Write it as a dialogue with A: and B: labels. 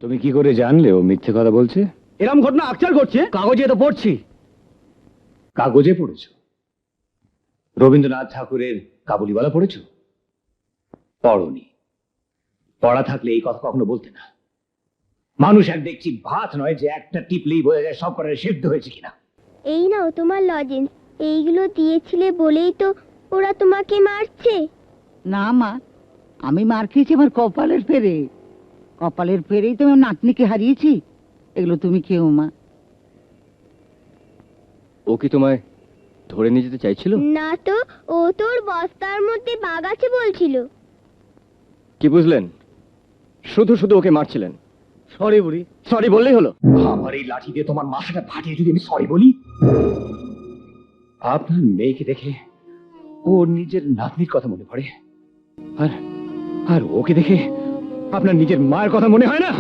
A: তুমি কি করে জানলে ও মিথ্যে কথা বলছে?
B: এরম ঘটনা আকচার ঘটছে, কাগজে তো পড়ছি।
A: কাগজে পড়েছো? রবীন্দ্রনাথ ঠাকুরের কাবুলিওয়ালা পড়েছো? পড়নি। পড়া থাকলে এই কথা কখনো বলতে না। মানুষ এক দেখছি ভাত নয় যে একটা টিপলেই বোঝা যায় সব করার সিদ্ধ হয়েছে কিনা।
C: এই নাও তোমার লজেন্স, এইগুলো দিয়েছিলে বলেই তো ওরা তোমাকে মারছে।
D: না মা, আমি মার খেয়েছি আমার কপালের ফেরে। কপালের ফেরেই তো আমার নাতনিকে হারিয়েছি। এগুলো তুমি খেও মা।
B: ও কি তোমায় ধরে নিয়ে যেতে চাইছিল?
C: না তো, ও তোর বস্তার মধ্যে বাঘ আছে বলছিল।
B: কি বুঝলেন? শুধু শুধু ওকে মারছিলেন। সরি বুড়ি, সরি বললেই হলো।
A: আমার এই লাঠি দিয়ে তোমার মাথাটা ফাটিয়ে যদি আমি সরি বলি, আপনার মেয়েকে দেখে ও নিজের নাতনির কথা মনে পড়ে, আর আর ওকে দেখে আপনার নিজের মায়ের কথা মনে হয় না?